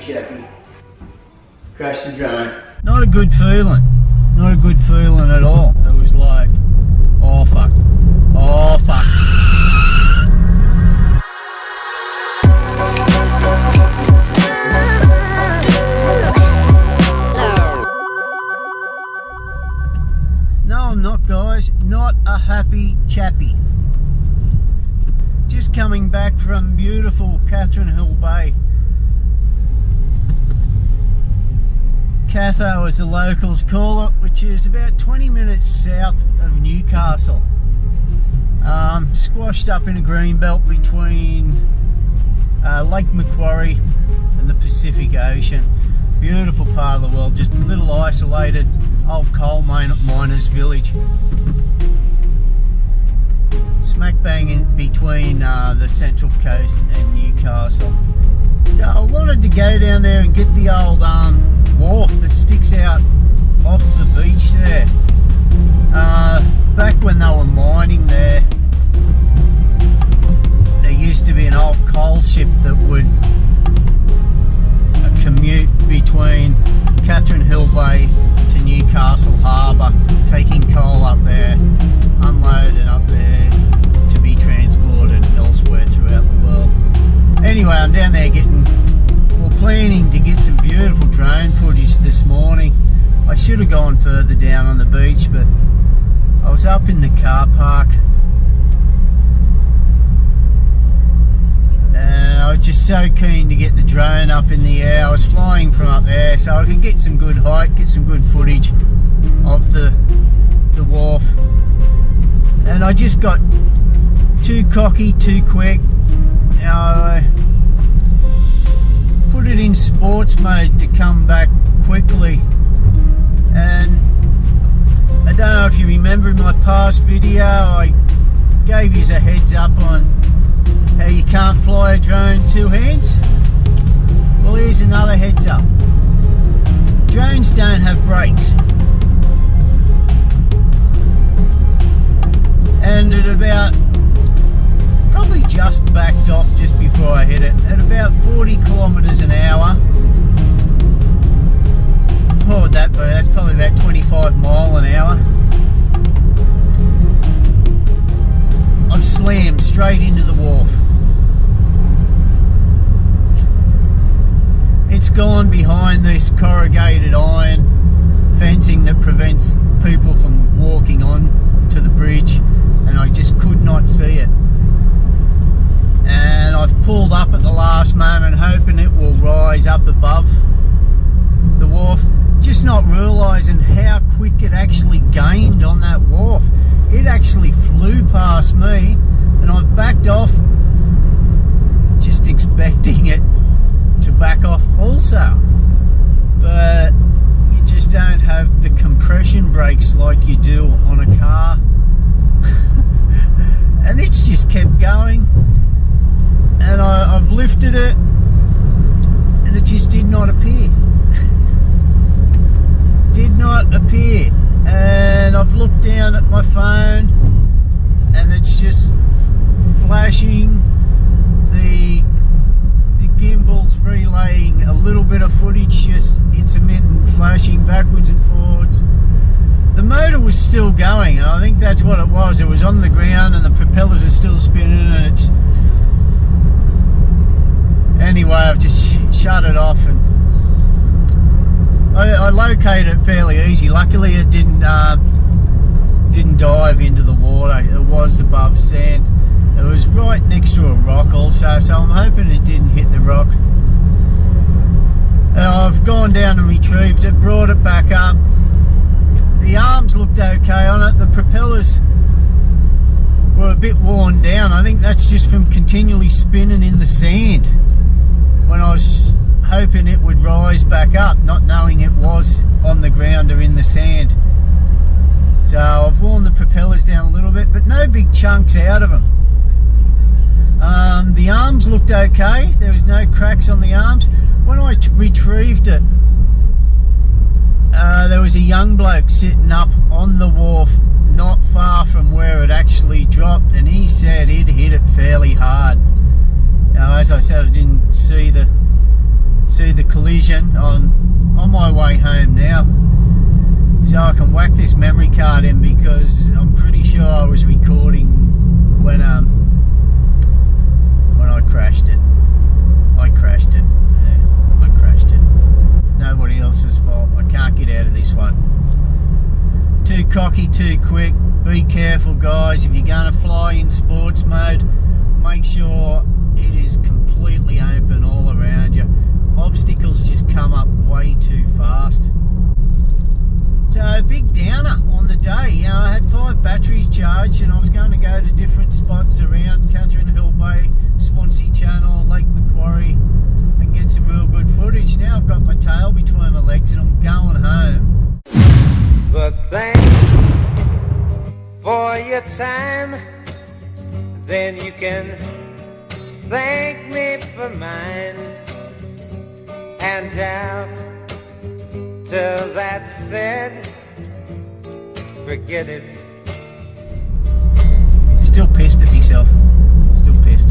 chappy. Crashed the drone. Not a good feeling. Not a good feeling at all. It was like, oh fuck. Oh fuck. No, I'm not, guys. Not a happy chappy. Just coming back from beautiful Catherine Hill Bay. Catho, as the locals call it, which is about 20 minutes south of Newcastle. Squashed up in a green belt between Lake Macquarie and the Pacific Ocean. Beautiful part of the world, just a little isolated old coal miners village. Smack bang in between the Central Coast and Newcastle. So I wanted to go down there and get the old wharf that sticks out off the beach there. Back when they were mining there used to be an old coal ship that would commute between Catherine Hill Bay to Newcastle Harbour, taking coal up there, unloaded up there to be transported elsewhere throughout the world. Anyway, I'm down there planning to get some beautiful drone footage this morning. I should have gone further down on the beach, but I was up in the car park and I was just so keen to get the drone up in the air. I was flying from up there so I could get some good height, get some good footage of the wharf, and I just got too cocky too quick. I put it in sports mode to come back quickly, and I don't know if you remember in my past video I gave you a heads up on how you can't fly a drone two hands. Well, here's another heads up. Drones don't have brakes, and at about probably just backed off just before I hit it at about 40 kilometers an hour. What would that be? That's probably about 25 mile an hour. I've slammed straight into the wharf. It's gone behind this corrugated iron fencing that prevents people from walking on to the bridge, and I just could not see it. And I've pulled up at the last moment hoping it will rise up above the wharf, just not realising how quick it actually gained on that wharf. It actually flew past me and I've backed off, just expecting it to back off also, but you just don't have the compression brakes like you do on a car. And it's just kept going, and I've lifted it and it just did not appear. Did not appear. And I've looked down at my phone and it's just flashing. The gimbal's relaying a little bit of footage, just intermittent flashing backwards and forwards. The motor was still going, and I think that's what it was. It was on the ground and the propellers are still spinning, and it's... Anyway, I've just shut it off, and I located it fairly easy. Luckily it didn't dive into the water. It was above sand. It was right next to a rock also, so I'm hoping it didn't hit the rock. And I've gone down and retrieved it, brought it back up. The arms looked okay on it. The propellers were a bit worn down. I think that's just from continually spinning in the sand when I was hoping it would rise back up, not knowing it was on the ground or in the sand. So I've worn the propellers down a little bit, but no big chunks out of them. The arms looked okay. There was no cracks on the arms. When I retrieved it, there was a young bloke sitting up on the wharf not far from where it actually dropped, and he said it hit it fairly hard. Now, as I said, I didn't see see the collision. I'm on my way home now, so I can whack this memory card in, because I'm pretty sure I was recording when I crashed it. I crashed it. Yeah, I crashed it. Nobody else's fault. I can't get out of this one. Too cocky, too quick. Be careful, guys. If you're going to fly in sports mode, make sure it is completely open all around you. Obstacles just come up way too fast. So a big downer on the day. You know, I had 5 batteries charged, and I was going to go to different spots around Catherine Hill Bay, Swansea Channel, Lake Macquarie, and get some real good footage. Now I've got my tail between my legs and I'm going home. But thanks for your time, then you can thank me for mine. And after that's said, forget it. Still pissed at myself. Still pissed.